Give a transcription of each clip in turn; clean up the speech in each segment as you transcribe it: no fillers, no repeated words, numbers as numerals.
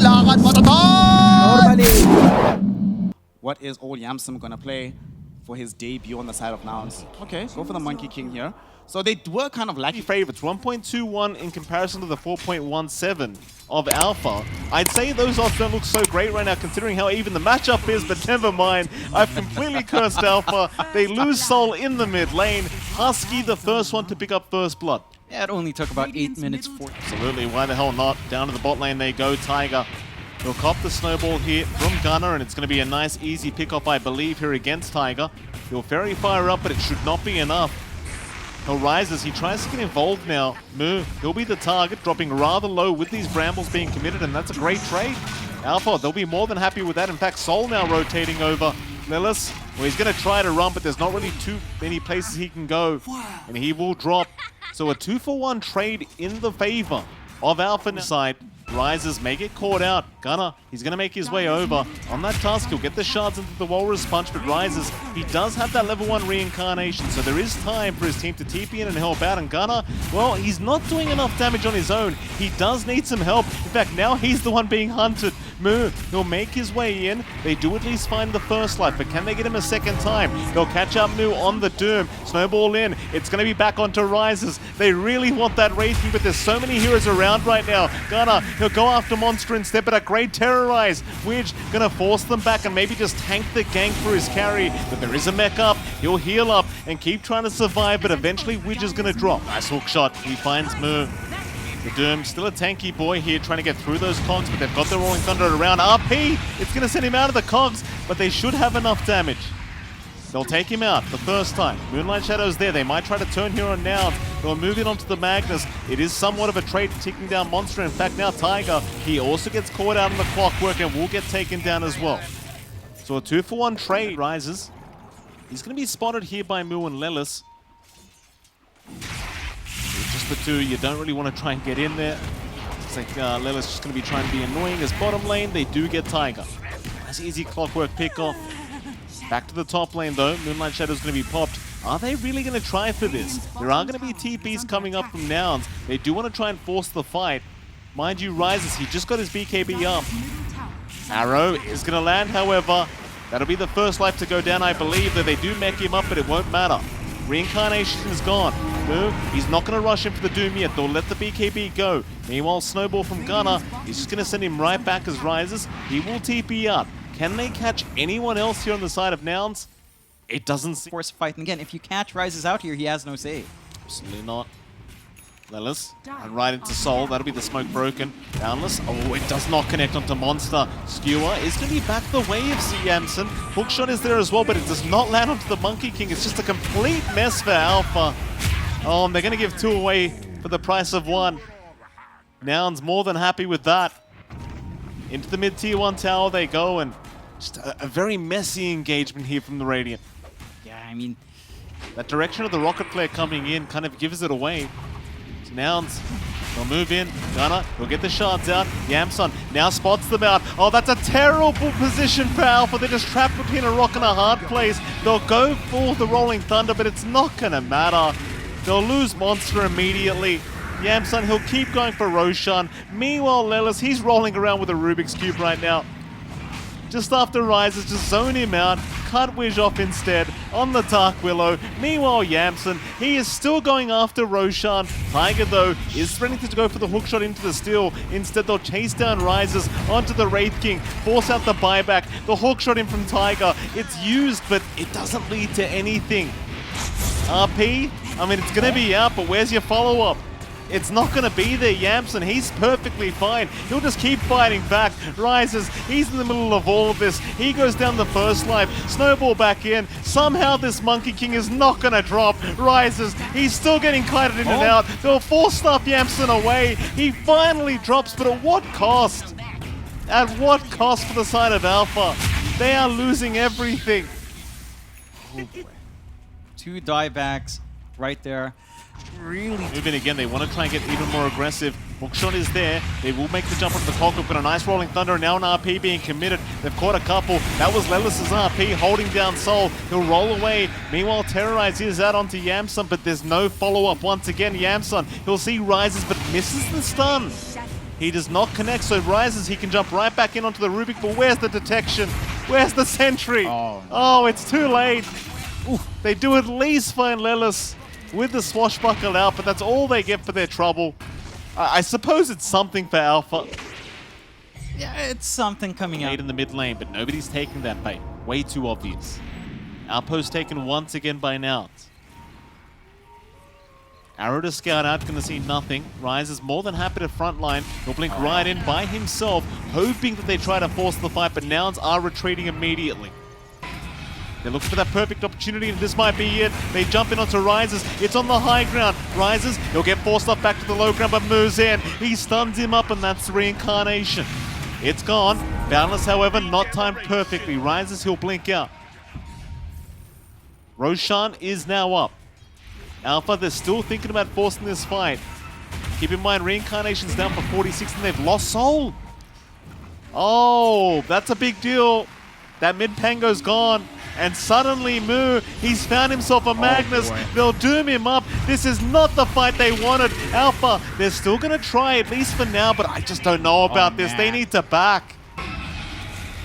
lakad matatag! Normally. What is old Yamsum gonna play for his debut on the side of Nouns? Okay, go for the Monkey King here. So they were kind of lacking favorites, 1.21 in comparison to the 4.17 of Alpha. I'd say those odds don't look so great right now considering how even the matchup is, but never mind. I've completely cursed Alpha. They lose Soul in the mid lane. Husky the first one to pick up first blood. Yeah, it only took about 8 minutes for... Absolutely, why the hell not? Down to the bot lane they go, Tiger. He'll cop the snowball here from Gunner, and it's going to be a nice, easy pick-off, I believe, here against Tiger. He'll fairy fire up, but it should not be enough. He'll rise as he tries to get involved now. Moo, he'll be the target, dropping rather low with these brambles being committed, and that's a great trade. Alpha, they'll be more than happy with that. In fact, Soul now rotating over Lilith. Well, he's going to try to run, but there's not really too many places he can go, and he will drop. So a 2-for-1 trade in the favor of Alpha side. Rises may get caught out. Gunner, he's going to make his way over. On that task, he'll get the shards into the Walrus Punch, but Rises, he does have that level 1 reincarnation, so there is time for his team to TP in and help out. And Gunner, well, he's not doing enough damage on his own. He does need some help. In fact, now he's the one being hunted. Moo, he'll make his way in. They do at least find the first life, but can they get him a second time? They'll catch up Moo on the Doom. Snowball in. It's going to be back onto Rises. They really want that Wraithing, but there's so many heroes around right now. Gunner, he'll go after Monster instead, but a great Terrorize. Widge gonna force them back and maybe just tank the gank for his carry, but there is a mech up. He'll heal up and keep trying to survive, but eventually Widge is gonna drop. Nice hook shot. He finds Moo. The Doom, still a tanky boy here, trying to get through those cogs, but they've got the Rolling Thunder around. RP, it's going to send him out of the cogs, but they should have enough damage. They'll take him out the first time. Moonlight Shadow's there. They might try to turn here on Nouns. They'll move it onto the Magnus. It is somewhat of a trade ticking down Monster. In fact, now Tiger, he also gets caught out on the clockwork and will get taken down as well. So a 2-for-1 trade rises. He's going to be spotted here by Moo and Lelis. Just the two, you don't really want to try and get in there. Looks like Lelis just going to be trying to be annoying as bottom lane. They do get Tiger. Nice easy clockwork pick off. Back to the top lane though. Moonlight Shadow's going to be popped. Are they really going to try for this? There are going to be TPs coming up from Nouns. They do want to try and force the fight. Mind you, Rises, he just got his BKB up. Arrow is going to land, however. That'll be the first life to go down, I believe, that they do mech him up, but it won't matter. Reincarnation is gone. Moo, he's not going to rush in for the Doom yet. They'll let the BKB go. Meanwhile, Snowball from Gunner, he's just going to send him right back as Rises. He will TP out. Can they catch anyone else here on the side of Nouns? It doesn't seem... Force fight, and again, if you catch Rises out here, he has no save. Absolutely not. Lelis, and right into Soul. That'll be the smoke broken. Boundless. Oh, it does not connect onto Monster. Skewer is going to be back the way of Yamson. Hookshot is there as well, but it does not land onto the Monkey King. It's just a complete mess for Alpha. Oh, and they're going to give 2 away for the price of 1. Nouns more than happy with that. Into the mid-tier 1 tower they go, and just a very messy engagement here from the Radiant. Yeah, I mean... That direction of the rocket flare coming in kind of gives it away. So Nouns, they'll move in. Gunner, he'll get the shards out. Yamson now spots them out. Oh, that's a terrible position for Alpha. They're just trapped between a rock and a hard place. They'll go for the Rolling Thunder, but it's not going to matter. They'll lose Monster immediately. Yamson, he'll keep going for Roshan. Meanwhile, Lelis, he's rolling around with a Rubik's Cube right now. Just after Rises, just zone him out, cut Wish off instead on the Dark Willow. Meanwhile, Yamson, he is still going after Roshan. Tiger, though, is ready to go for the hookshot into the steal. Instead, they'll chase down Rises onto the Wraith King, force out the buyback. The hookshot in from Tiger. It's used, but it doesn't lead to anything. RP, I mean, it's going to be out, but where's your follow-up? It's not going to be there. Yamson, he's perfectly fine. He'll just keep fighting back. Rises, he's in the middle of all of this. He goes down the first life. Snowball back in. Somehow this Monkey King is not going to drop. Rises, he's still getting kited in and out. They'll force stuff Yamson away. He finally drops, but at what cost? At what cost for the side of Alpha? They are losing everything. Oh boy. 2 diebacks right there. Really move in again. They want to try and get even more aggressive. Hookshot is there. They will make the jump onto the clock. They've got a nice Rolling Thunder and now an RP being committed. They've caught a couple. That was Lelis' RP holding down Soul. He'll roll away. Meanwhile, Terrorize is out onto Yamson, but there's no follow-up. Once again, Yamson, he'll see Rises but misses the stun. He does not connect, so Rises, he can jump right back in onto the Rubik, but where's the detection? Where's the sentry? Oh, no. Oh, it's too late. Ooh, they do at least find Lelis with the swashbuckle out, but that's all they get for their trouble. I suppose it's something for Alpha. Yeah, it's something coming out. In the mid lane, but nobody's taking that bait. Way too obvious. Outpost taken once again by Nouns. Arrow to scout out, gonna see nothing. Rise is more than happy to frontline. He'll blink right in by himself, hoping that they try to force the fight, but Nouns are retreating immediately. They're looking for that perfect opportunity, and this might be it. They jump in onto Rises. It's on the high ground. Rises, he'll get forced off back to the low ground, but moves in. He stuns him up, and that's the reincarnation. It's gone. Boundless, however, not timed perfectly. Rises, he'll blink out. Roshan is now up. Alpha, they're still thinking about forcing this fight. Keep in mind, reincarnation's down for 46, and they've lost soul. Oh, that's a big deal. That mid-pango's gone. And suddenly, Moo, he's found himself a Magnus. They'll doom him up. This is not the fight they wanted. Alpha, they're still going to try, at least for now, but I just don't know about this. They need to back.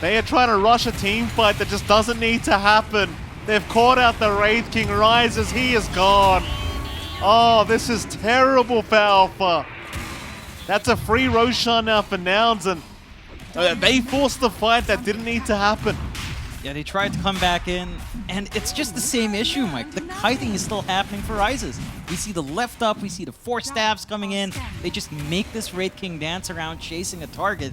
They are trying to rush a team fight that just doesn't need to happen. They've caught out the Wraith King. Rises, he is gone. Oh, this is terrible for Alpha. That's a free Roshan now for Nouns, and they forced the fight that didn't need to happen. Yeah, they tried to come back in, and it's just the same issue, Mike. The kiting is still happening for Rises. We see the left up, we see the 4 stabs coming in. They just make this Wraith King dance around chasing a target,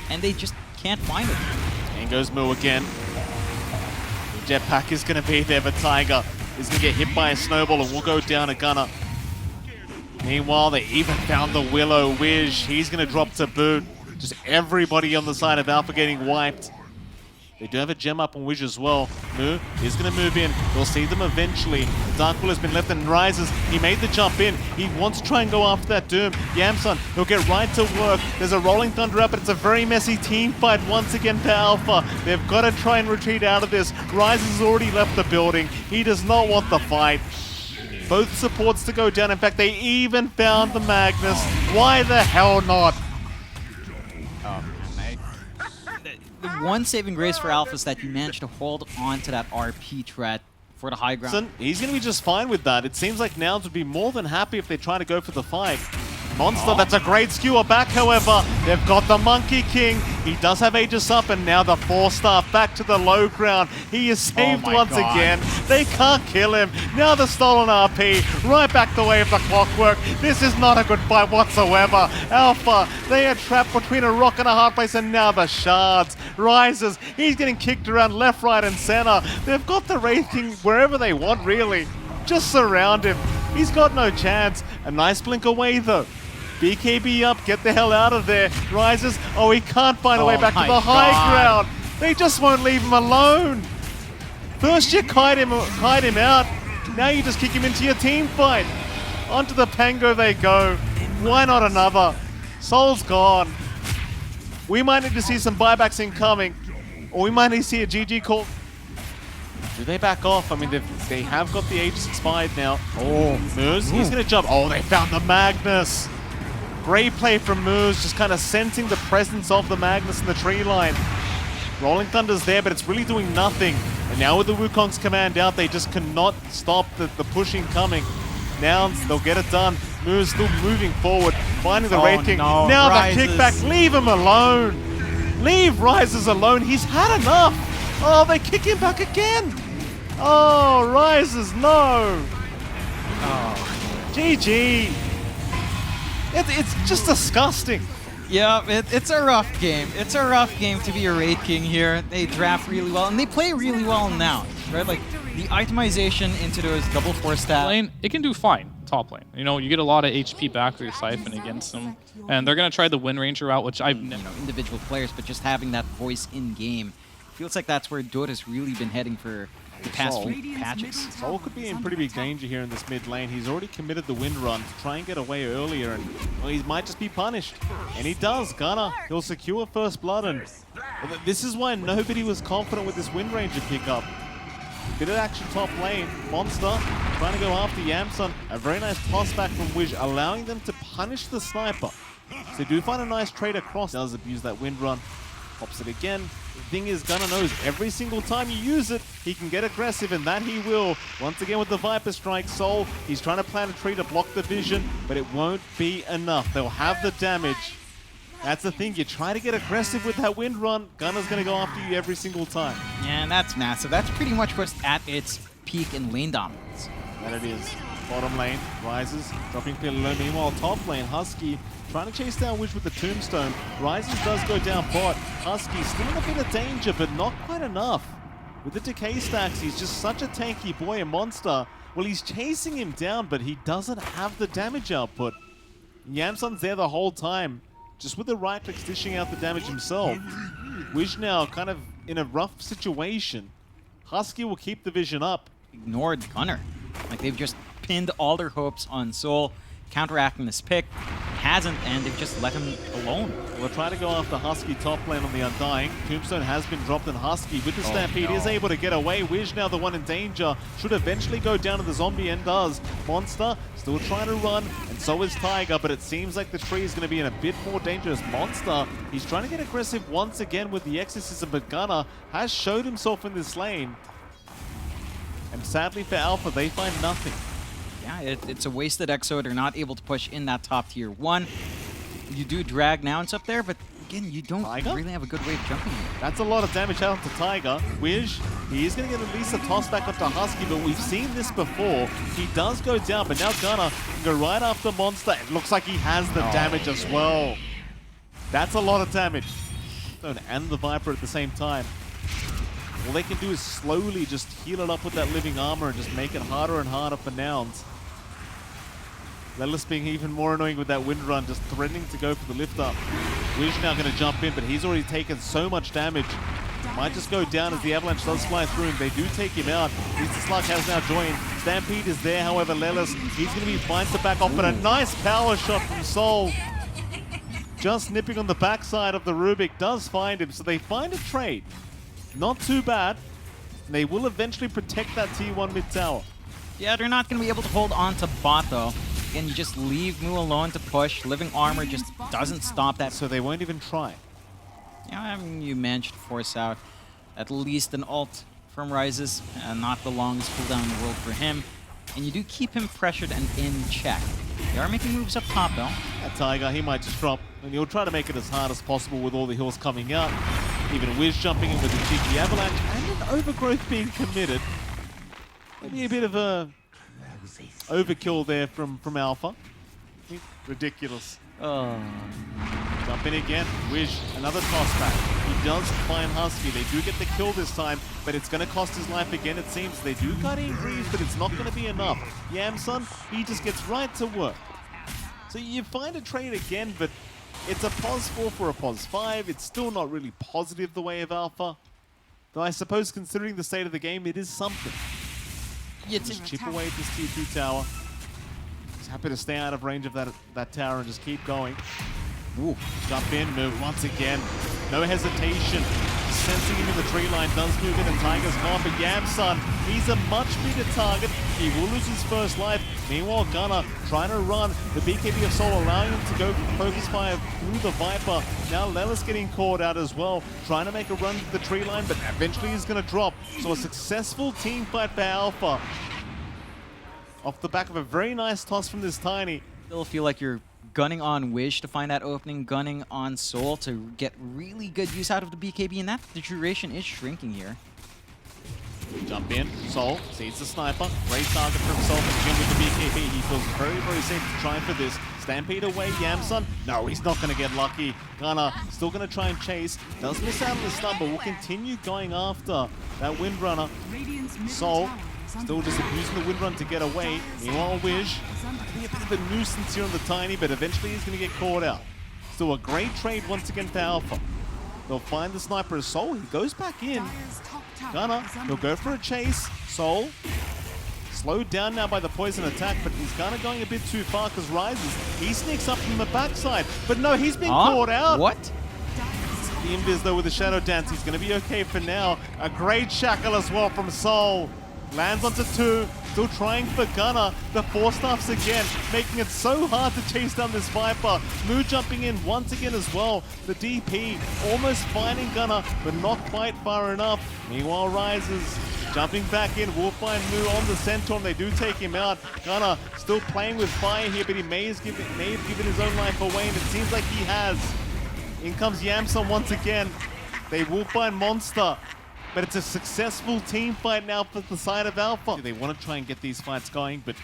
and they just can't find it. In goes Moo again. The jetpack is going to be there, but Tiger is going to get hit by a snowball and will go down a gunner. Meanwhile, they even found the Willow Wish. He's going to drop to boot. Just everybody on the side of Alpha getting wiped. They do have a gem up on Wish as well. Moo is going to move in. We'll see them eventually. Dark Will has been left and Rises. He made the jump in. He wants to try and go after that Doom. Yamsun, he'll get right to work. There's a Rolling Thunder up, but it's a very messy team fight once again for Alpha. They've got to try and retreat out of this. Rises has already left the building. He does not want the fight. Both supports to go down. In fact, they even found the Magnus. Why the hell not? The one saving grace for Alpha is that you managed to hold on to that RP threat for the high ground. He's going to be just fine with that. It seems like Nouns would be more than happy if they try to go for the fight. Monster, that's a great skewer back, however. They've got the Monkey King. He does have Aegis up, and now the 4-star back to the low ground. He is saved once again. They can't kill him. Now the stolen RP, right back the way of the clockwork. This is not a good fight whatsoever. Alpha, they are trapped between a rock and a hard place, and now the shards. Rises, he's getting kicked around left, right, and center. They've got the Wraith King wherever they want, really. Just surround him. He's got no chance. A nice blink away, though. BKB up, get the hell out of there. Rises, oh, he can't find a way back to the high ground. They just won't leave him alone. First you kite him out, now you just kick him into your team fight. Onto the Pango they go. Why not another? Soul's gone. We might need to see some buybacks incoming, or we might need to see a GG call. Do they back off? I mean, they have got the Aegis expired now. Oh, Moose, he's going to jump. Oh, they found the Magnus. Great play from Moose, just kind of sensing the presence of the Magnus in the tree line. Rolling Thunder's there, but it's really doing nothing. And now with the Wukong's command out, they just cannot stop the pushing coming. Nouns, they'll get it done. Moose still moving forward, finding the Wraith King. No, now Rises. the kickback, leave him alone. Leave Rises alone, he's had enough. Oh, they kick him back again. Oh, Rises, no. Oh, GG. It's just disgusting. Yeah, it's a rough game. It's a rough game to be a Wraith King here. They draft really well, and they play really well now, right? Like, the itemization into those double 4-stab. Lane, it can do fine, top lane. You know, you get a lot of HP back through Siphon against them, and they're going to try the Wind Ranger route, which I've never... individual players, but just having that voice in-game. Feels like that's where Dota's really been heading for the past few patches. Soul could be in pretty big danger here in this mid lane. He's already committed the wind run to try and get away earlier, and well, he might just be punished. And he does. Gunner, he'll secure first blood, and well, this is why nobody was confident with this Wind Ranger pickup. Bit of action top lane. Monster trying to go after Yamsun. A very nice toss back from Wish, allowing them to punish the sniper. So they do find a nice trade across. Does abuse that wind run. Pops it again. The thing is, Gunnar knows every single time you use it, he can get aggressive, and that he will. Once again with the Viper Strike, Soul, he's trying to plant a tree to block the vision, but it won't be enough. They'll have the damage. That's the thing, you try to get aggressive with that wind run, Gunnar's going to go after you every single time. Yeah, and that's massive. That's pretty much what's at its peak in lane dominance. And it is. Bottom lane, Rises, dropping fairly low. Meanwhile, top lane, Husky trying to chase down Wish with the tombstone. Rises does go down bot. Husky still in a bit of danger, but not quite enough. With the decay stacks, he's just such a tanky boy, a monster. Well, he's chasing him down, but he doesn't have the damage output. Yamsun's there the whole time, just with the right clicks dishing out the damage himself. Wish now kind of in a rough situation. Husky will keep the vision up. Ignored Gunnar. Like, they've just pinned all their hopes on Soul, counteracting this pick. Hasn't, and they've just let him alone. We'll try to go after Husky top lane on the Undying. Tombstone has been dropped, and Husky with the Stampede is able to get away. Wish now the one in danger. Should eventually go down to the zombie, and does. Monster still trying to run, and so is Tiger, but it seems like the tree is going to be in a bit more dangerous. Monster, he's trying to get aggressive once again with the Exorcism, but Gunnar has showed himself in this lane. And sadly for Alpha, they find nothing. Yeah, it's a wasted Exo. They're not able to push in that top tier 1. You do drag Nouns up there, but again, you don't really have a good way of jumping here. That's a lot of damage out to Tiger. Wish, he is going to get at least a toss back up to Husky, but we've seen this before. He does go down, but now Gunnar can go right after Monster. It looks like he has the damage as well. That's a lot of damage. And the Viper at the same time. All they can do is slowly just heal it up with that living armor and just make it harder and harder for Nouns. Lelis being even more annoying with that wind run, just threatening to go for the lift up. Wish now going to jump in, but he's already taken so much damage. Might just go down as the avalanche does fly through him. They do take him out. Mr. Slug has now joined. Stampede is there, however, Lelis, he's going to be fine to back off, but a nice power shot from Soul. Just nipping on the backside of the Rubik does find him, so they find a trade. Not too bad. They will eventually protect that T1 mid tower. Yeah, they're not going to be able to hold on to bot, though. Again, you just leave Mu alone to push. Living armor just doesn't stop that. So they won't even try. Yeah, I mean, you managed to force out at least an ult from Rises. Not the longest cooldown in the world for him. And you do keep him pressured and in check. They are making moves up top, though. That Tiger, he might just drop. And he'll try to make it as hard as possible with all the hills coming out. Even Wiz jumping in with the cheeky avalanche and an overgrowth being committed. Maybe a bit of a overkill there from Alpha. Ridiculous. Oh. Jump in again. Wish, another toss back. He does find Husky. They do get the kill this time, but it's going to cost his life again, it seems. They do cut in Greaves, but it's not going to be enough. Yamsun, he just gets right to work. So you find a trade again, but it's a pos 4 for a pos 5. It's still not really positive the way of Alpha. Though I suppose considering the state of the game, it is something. Yeah, Just chip away at this tier 2 tower. He's happy to stay out of range of that tower and just keep going. Ooh, jump in, move once again. No hesitation. Sensing him in the tree line, does move in, and Tiger's gone. But Yamsun, he's a much bigger target. He will lose his first life. Meanwhile, Gunnar trying to run. The BKB of Soul allowing him to go focus fire through the Viper. Now Lelis getting caught out as well. Trying to make a run to the tree line, but eventually he's going to drop. So a successful team fight for Alpha. Off the back of a very nice toss from this Tiny. Still feel like you're gunning on Wish to find that opening, gunning on Soul to get really good use out of the BKB, and that the duration is shrinking here. Jump in, Soul sees the sniper, great target for himself and Jim with the BKB. He feels very, very safe to try for this. Stampede away, Yamsun. No, he's not going to get lucky. Gunnar still going to try and chase. Does miss out on the stun, but will continue going after that Windrunner. Soul still just abusing the Windrun to get away. Meanwhile, Wish be a bit of a nuisance here on the Tiny, but eventually he's going to get caught out. Still a great trade once again for Alpha. They'll find the sniper as Soul. He goes back in. Gunnar, he'll go for a chase. Soul, slowed down now by the poison attack, but he's kind of going a bit too far because Rises. He sneaks up from the backside, but no, he's been caught out. What? The Invis though with the Shadow Dance, he's going to be okay for now. A great shackle as well from Soul. Lands onto 2. Still trying for Gunner. The four staffs again, making it so hard to chase down this Viper. Moo jumping in once again as well. The DP almost finding Gunner, but not quite far enough. Meanwhile, Rises jumping back in. Will find Moo on the Centaur, and they do take him out. Gunner still playing with fire here, but he may have given his own life away, and it seems like he has. In comes Yamson once again. They will find Monster. But it's a successful team fight now for the side of Alpha. They want to try and get these fights going, but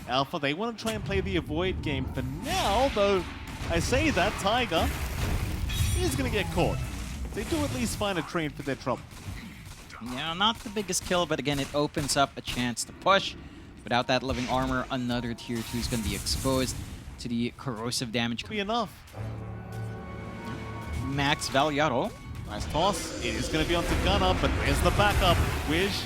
Alpha, they want to try and play the avoid game for now, though I say that Tiger is going to get caught. They do at least find a train for their trouble. Yeah, not the biggest kill, but again, it opens up a chance to push. Without that living armor, another tier 2 is going to be exposed to the corrosive damage. Be enough. Max Valiaro. Nice toss. It is going to be onto Gunner, but there's the backup. Wish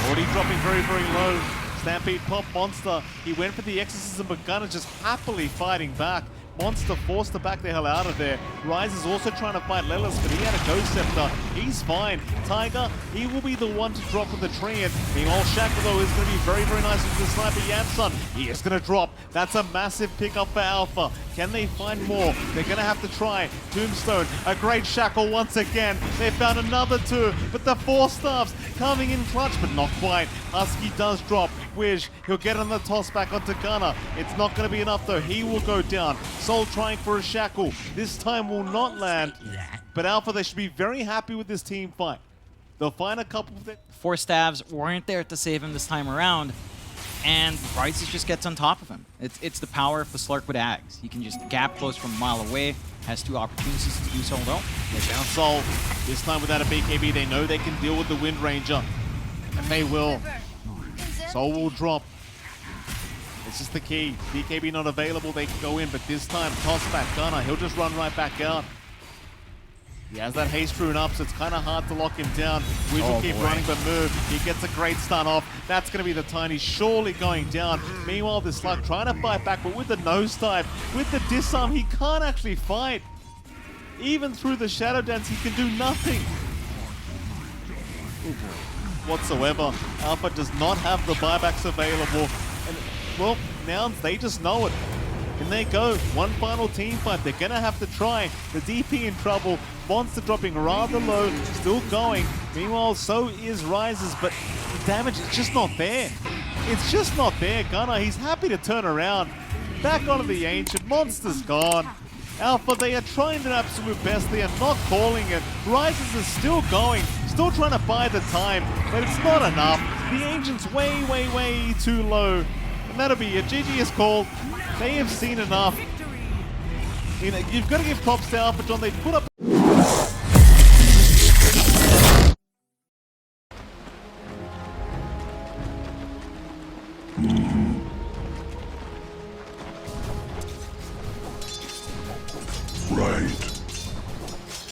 already dropping very, very low. Stampede pop Monster. He went for the exorcism, but Gunner just happily fighting back. Monster forced to back the hell out of there. Rise is also trying to fight Lelis, but he had a Ghost Scepter. He's fine. Tiger, he will be the one to drop with the tree. And meanwhile, Shackle, though, is going to be very, very nice with the sniper Yamson. He is going to drop. That's a massive pickup for Alpha. Can they find more? They're going to have to try. Tombstone, a great Shackle once again. They found another two, but the four staffs coming in clutch, but not quite. Husky does drop. Wish, he'll get on the toss back onto Gunner. It's not going to be enough, though. He will go down. Soul trying for a Shackle. This time will not land. But Alpha, they should be very happy with this team fight. They'll find a couple of... Four stabs weren't there to save him this time around. And Rises just gets on top of him. It's the power of the Slurk with Ags. He can just gap close from a mile away. Has two opportunities to do so, though. They found Soul. This time without a BKB, they know they can deal with the Wind Ranger. And they will. Soul will drop. It's just the key. BKB not available, they can go in, but this time, toss back Gunner. He'll just run right back out. He has that haste rune up, so it's kind of hard to lock him down. Wiz will keep running, but move. He gets a great stun off. That's going to be the Tiny surely going down. Meanwhile, this Slug trying to fight back, but with the nosedive, with the disarm, he can't actually fight. Even through the Shadow Dance, he can do nothing whatsoever. Alpha does not have the buybacks available. And, well, Nouns, they just know it. And they go. One final team fight. They're going to have to try. The DP in trouble. Monster dropping rather low. Still going. Meanwhile, so is Rises. But the damage is just not there. It's just not there. Gunner, he's happy to turn around. Back onto the Ancient. Monster's gone. Alpha, they are trying their absolute best. They are not calling it. Rises is still going. Still trying to buy the time. But it's not enough. The Ancient's way, way, way too low. And that'll be it. GG is called. They have seen enough. You know, you've got to give props to Alpha John. They put up... Right.